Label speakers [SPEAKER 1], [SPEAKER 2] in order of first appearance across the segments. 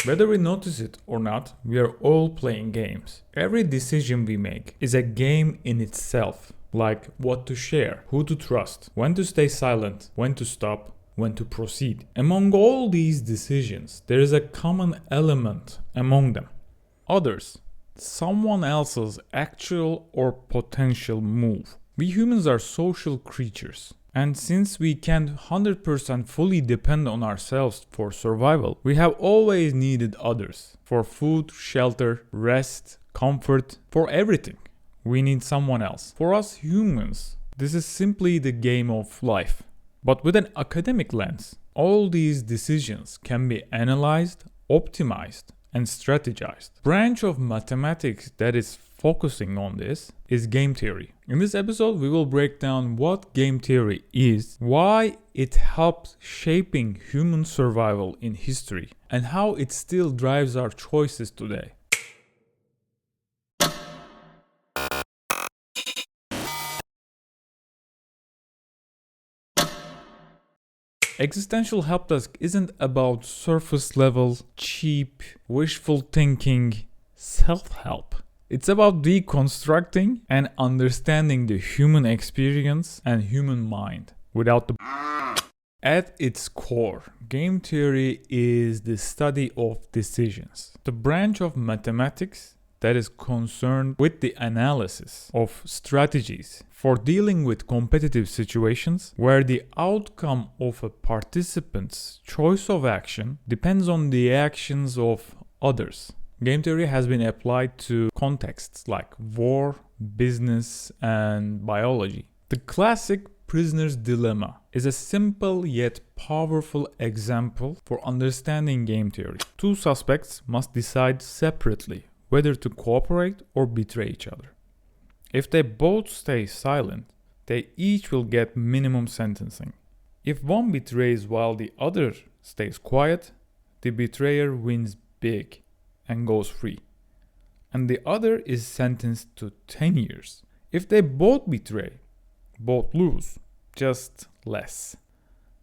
[SPEAKER 1] Whether we notice it or not, we are all playing games. Every decision we make is a game in itself, like what to share, who to trust, when to stay silent, when to stop, when to proceed. Among all these decisions, there is a common element among them. Others. Someone else's actual or potential move. We humans are social creatures. And since we can't 100% fully depend on ourselves for survival, we have always needed others for food, shelter, rest, comfort, for everything. We need someone else. For us humans, this is simply the game of life. But with an academic lens, all these decisions can be analyzed, optimized, and strategized. Branch of mathematics that is focusing on this is game theory. In this episode, we will break down what game theory is, why it helps shaping human survival in history, and how it still drives our choices today. Existential help desk isn't about surface level, cheap, wishful thinking, self-help. It's about deconstructing and understanding the human experience and human mind without the... At its core, game theory is the study of decisions, the branch of mathematics that is concerned with the analysis of strategies for dealing with competitive situations where the outcome of a participant's choice of action depends on the actions of others. Game theory has been applied to contexts like war, business, and biology. The classic prisoner's dilemma is a simple yet powerful example for understanding game theory. Two suspects must decide separately whether to cooperate or betray each other. If they both stay silent, they each will get minimum sentencing. If one betrays while the other stays quiet, the betrayer wins big and goes free, and the other is sentenced to 10 years. If they both betray, both lose, just less.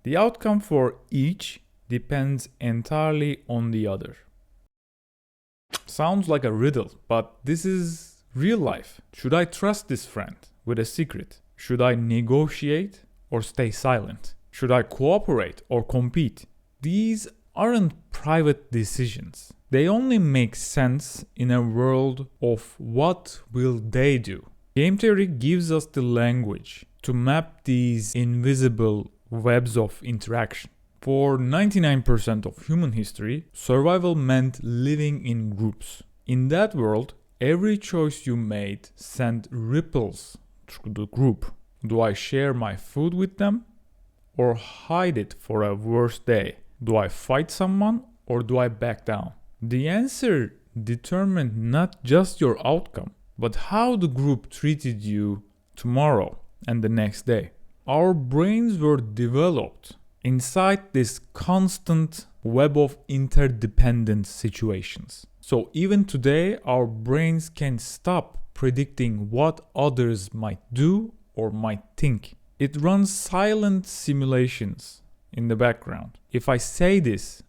[SPEAKER 1] The outcome for each depends entirely on the other. Sounds like a riddle, but this is real life. Should I trust this friend with a secret? Should I negotiate or stay silent? Should I cooperate or compete? These aren't private decisions. They only make sense in a world of what will they do. Game theory gives us the language to map these invisible webs of interaction. For 99% of human history, survival meant living in groups. In that world, every choice you made sent ripples through the group. Do I share my food with them or hide it for a worse day? Do I fight someone or do I back down? The answer determined not just your outcome, but how the group treated you tomorrow and the next day. Our brains were developed inside this constant web of interdependent situations. So even today, our brains can stop predicting what others might do or might think. It runs silent simulations in the background. If I say this,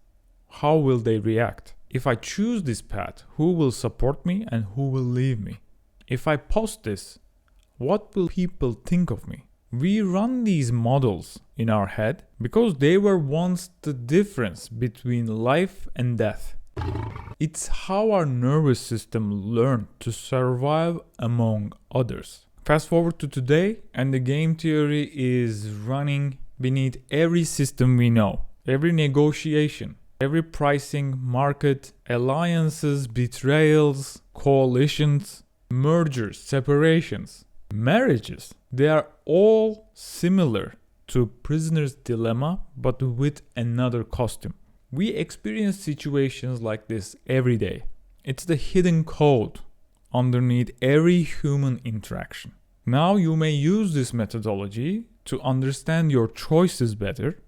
[SPEAKER 1] how will they react? If I choose this path, who will support me and who will leave me? If I post this, what will people think of me? We run these models in our head because they were once the difference between life and death. It's how our nervous system learned to survive among others. Fast forward to today, and the game theory is running beneath every system we know. Every negotiation, every pricing, market, alliances, betrayals, coalitions, mergers, separations, marriages. They are all similar to prisoner's dilemma, but with another costume. We experience situations like this every day. It's the hidden code underneath every human interaction. Now you may use this methodology to understand your choices better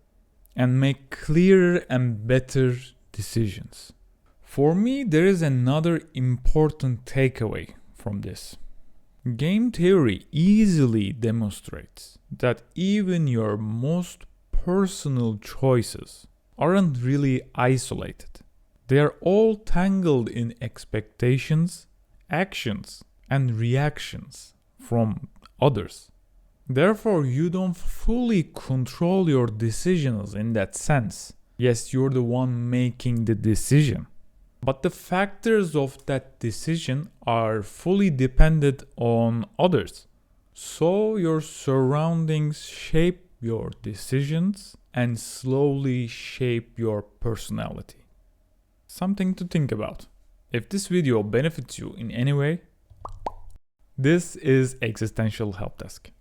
[SPEAKER 1] and make clearer and better decisions. For me, there is another important takeaway from this. Game theory easily demonstrates that even your most personal choices aren't really isolated. They are all tangled in expectations, actions, and reactions from others. Therefore, you don't fully control your decisions in that sense. Yes, you're the one making the decision. But the factors of that decision are fully dependent on others. So your surroundings shape your decisions and slowly shape your personality. Something to think about. If this video benefits you in any way, this is Existential Help Desk.